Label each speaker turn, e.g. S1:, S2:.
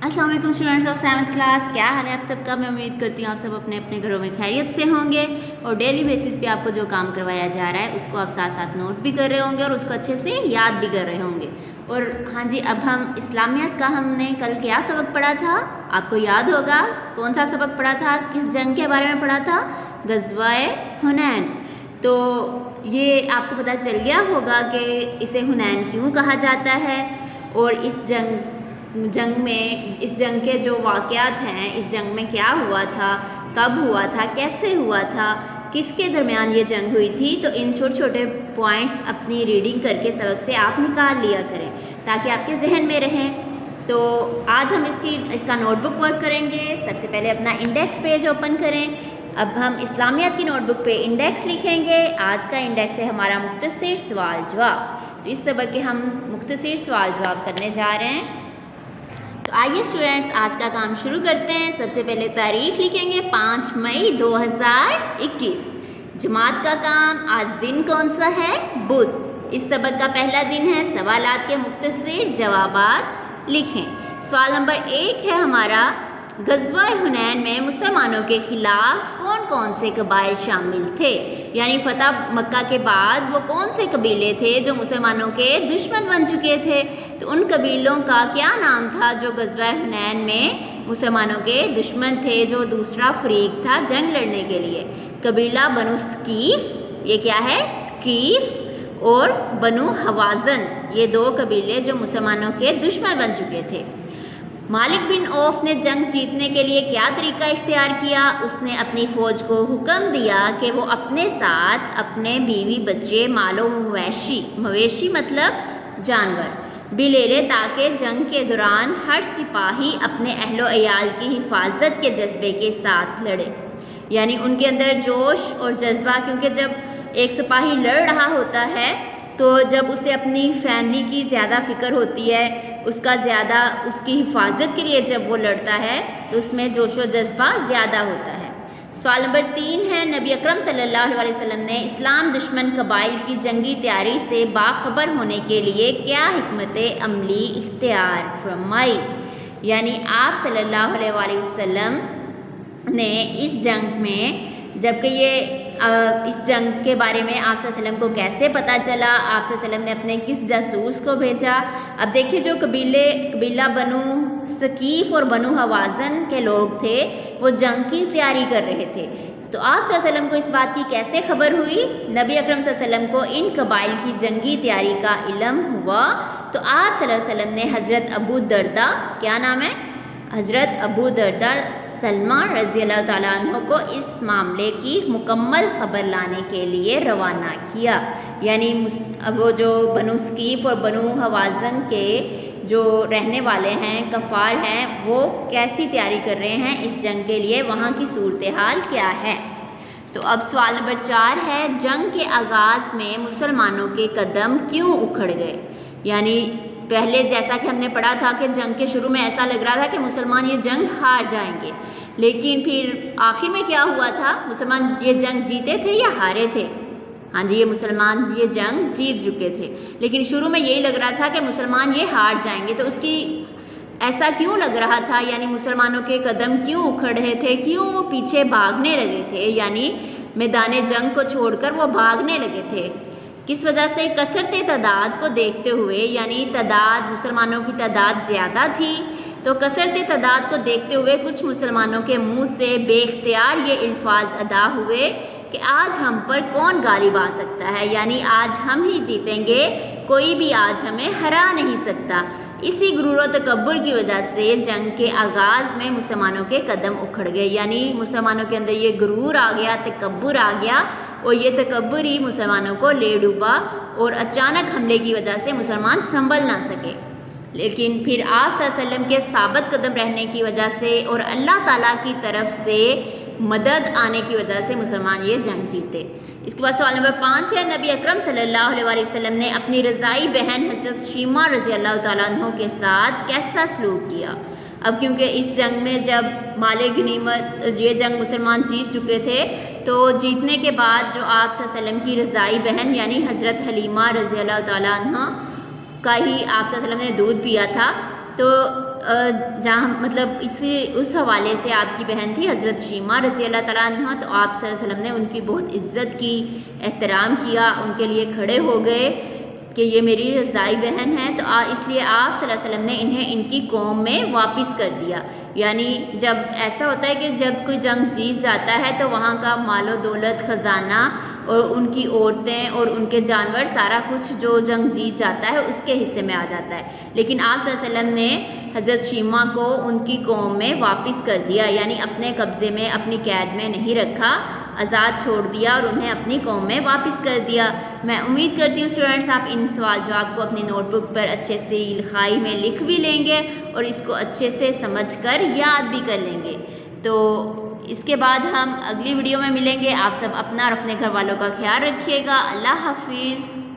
S1: अस्सलाम वालेकुम students of 7th class. क्या हाल है आप सबका? मैं उम्मीद करती हूँ आप सब अपने अपने घरों में खैरियत से होंगे और डेली बेसिस पे आपको जो काम करवाया जा रहा है उसको आप साथ साथ नोट भी कर रहे होंगे और उसको अच्छे से याद भी कर रहे होंगे। और हाँ जी, अब हम इस्लामियत का हमने कल क्या सबक पढ़ा था आपको याद होगा। कौन सा सबक पढ़ा था? किस जंग के बारे में पढ़ा था? गज़वाए हुनैन। तो ये आपको पता चल गया होगा कि इसे हुनैन क्यों कहा जाता है और इस जंग में इस जंग के जो वाक़यात हैं, इस जंग में क्या हुआ था, कब हुआ था, कैसे हुआ था, किसके दरमियान ये जंग हुई थी। तो इन छोटे छोटे पॉइंट्स अपनी रीडिंग करके सबक से आप निकाल लिया करें ताकि आपके जहन में रहें। तो आज हम इसका नोटबुक वर्क करेंगे। सबसे पहले अपना इंडेक्स पेज ओपन करें। अब हम इस्लामियत की नोटबुक पे इंडेक्स लिखेंगे। आज का इंडेक्स है हमारा मुख्तसर सवाल जवाब। तो इस सबक के हम मुख्तसर सवाल जवाब करने जा रहे हैं। तो आइए स्टूडेंट्स आज का काम शुरू करते हैं। सबसे पहले तारीख लिखेंगे 5 मई 2021। जमात का काम, आज दिन कौन सा है? बुध। इस सबक का पहला दिन है। सवालात के मुख्तसर जवाबात लिखें। सवाल नंबर 1 है हमारा, गज़वाए हुनैन में मुसलमानों के खिलाफ कौन कौन से कबाइल शामिल थे? यानी फ़तह मक्का के बाद वो कौन से कबीले थे जो मुसलमानों के दुश्मन बन चुके थे? तो उन कबीलों का क्या नाम था जो गज़वाए हुनैन में मुसलमानों के दुश्मन थे, जो दूसरा फरीक था जंग लड़ने के लिए? कबीला बनु सकीफ़, ये क्या है? सकीफ़, और बनु हवाज़न, ये 2 कबीले जो मुसलमानों के दुश्मन बन चुके थे। मालिक बिन औफ ने जंग जीतने के लिए क्या तरीका इख्तियार किया? उसने अपनी फ़ौज को हुक्म दिया कि वो अपने साथ अपने बीवी बच्चे, मालो मवेशी मतलब जानवर भी ले ले ताकि जंग के दौरान हर सिपाही अपने अहलो अयाल की हिफाजत के जज्बे के साथ लड़े। यानी उनके अंदर जोश और जज्बा, क्योंकि जब एक सिपाही लड़ रहा होता है तो जब उसे अपनी फैमिली की ज़्यादा फ़िक्र होती है, उसका ज़्यादा उसकी हिफाजत के लिए जब वो लड़ता है तो उसमें जोश व जज्बा ज़्यादा होता है। सवाल नंबर 3 है, नबी अकरम सल्लल्लाहु अलैहि वसल्लम ने इस्लाम दुश्मन कबाइल की जंगी तैयारी से बाखबर होने के लिए क्या हिकमत अमली इख्तियार फरमाई? यानी आप सल्लल्लाहु अलैहि वसल्लम ने इस जंग में, जबकि इस जंग के बारे में आप सल्लल्लाहु अलैहि वसल्लम को कैसे पता चला, आप सल्लल्लाहु अलैहि वसल्लम ने अपने किस जासूस को भेजा? अब देखिए, जो कबीला बनु सकीफ़ और बनु हवाज़न के लोग थे वो जंग की तैयारी कर रहे थे। तो आप सल्लल्लाहु अलैहि वसल्लम को इस बात की कैसे खबर हुई? नबी अकरम सल्लल्लाहु अलैहि वसल्लम को इन कबाइल की जंगी तैयारी का इल्म हुआ तो आप सल्लल्लाहु अलैहि वसल्लम ने हज़रत अबू दरदा, क्या नाम है? हज़रत अबू दरदा सलमा रज़ी अल्लाह ताला अन्हु को इस मामले की मुकम्मल ख़बर लाने के लिए रवाना किया। यानी वो जो बनु सकीफ़ और बनु हवाज़न के जो रहने वाले हैं, कफ़ार हैं, वो कैसी तैयारी कर रहे हैं इस जंग के लिए, वहाँ की सूरत हाल क्या है? तो अब सवाल नंबर 4 है, जंग के आगाज़ में मुसलमानों के कदम क्यों उखड़ गए? यानी पहले जैसा कि हमने पढ़ा था कि जंग के शुरू में ऐसा लग रहा था कि मुसलमान ये जंग हार जाएंगे, लेकिन फिर आखिर में क्या हुआ था? मुसलमान ये जंग जीते थे या हारे थे? हाँ जी, ये मुसलमान ये जंग जीत चुके थे, लेकिन शुरू में यही लग रहा था कि मुसलमान ये हार जाएंगे। तो उसकी ऐसा क्यों लग रहा था? यानी मुसलमानों के कदम क्यों उखड़ रहे थे, क्यों वो पीछे भागने लगे थे, यानी मैदान जंग को छोड़कर वो भागने लगे थे? किस वजह से? कसरत तादाद को देखते हुए, यानी तादाद, मुसलमानों की तादाद ज़्यादा थी, तो कसरत तादाद को देखते हुए कुछ मुसलमानों के मुंह से बेख्तियार ये अल्फाज अदा हुए कि आज हम पर कौन गालिब आ सकता है, यानी आज हम ही जीतेंगे, कोई भी आज हमें हरा नहीं सकता। इसी गुरूर और तकब्बुर की वजह से जंग के आगाज़ में मुसलमानों के कदम उखड़ गए। यानी मुसलमानों के अंदर ये गुरूर आ गया, तकब्बुर आ गया, और ये तकब्बुर ही मुसलमानों को ले डूबा और अचानक हमले की वजह से मुसलमान संभल ना सके। लेकिन फिर आप सल्लल्लाहु अलैहि वसल्लम के साबित कदम रहने की वजह से और अल्लाह ताला की तरफ से मदद आने की वजह से मुसलमान ये जंग जीते। इसके बाद सवाल नंबर 5 है, नबी अकरम सल्लल्लाहु अलैहि वसल्लम ने अपनी रज़ाई बहन हज़रत शीमा रज़ी अल्लाह ताला अन्हा के साथ कैसा सलूक किया? अब क्योंकि इस जंग में जब माले गनीमत ये जंग मुसलमान जीत चुके थे, तो जीतने के बाद जो आप सल्लल्लाहु अलैहि वसल्लम की रज़ाई बहन यानी हज़रत हलीमा रज़ी अल्लाह ताला अन्हा का ही आप सल्लल्लाहु अलैहि वसल्लम ने दूध पिया था, तो جہاں مطلب اس حوالے سے آپ کی بہن تھی حضرت شیمہ رضی اللہ تعالیٰ عنہ، تو آپ صلی اللہ علیہ وسلم نے ان کی بہت عزت کی، احترام کیا، ان کے لیے کھڑے ہو گئے کہ یہ میری رضائی بہن ہے، تو اس لیے آپ صلی اللہ علیہ وسلم نے انہیں ان کی قوم میں واپس کر دیا۔ یعنی جب ایسا ہوتا ہے کہ جب کوئی جنگ جیت جاتا ہے تو وہاں کا مال و دولت، خزانہ اور ان کی عورتیں اور ان کے جانور، سارا کچھ جو جنگ جیت جاتا ہے اس کے حصے میں آ جاتا ہے، لیکن آپ صلی اللہ علیہ وسلم نے حضرت شیمہ کو ان کی قوم میں واپس کر دیا، یعنی اپنے قبضے میں، اپنی قید میں نہیں رکھا، آزاد چھوڑ دیا اور انہیں اپنی قوم میں واپس کر دیا۔ میں امید کرتی ہوں اسٹوڈنٹس آپ ان سوال جواب کو اپنی نوٹ بک پر اچھے سے لکھائی میں لکھ بھی لیں گے اور اس کو اچھے سے سمجھ کر یاد بھی کر لیں گے۔ تو اس کے بعد ہم اگلی ویڈیو میں ملیں گے۔ آپ سب اپنا اور اپنے گھر والوں کا خیال رکھیے گا۔ اللہ حافظ۔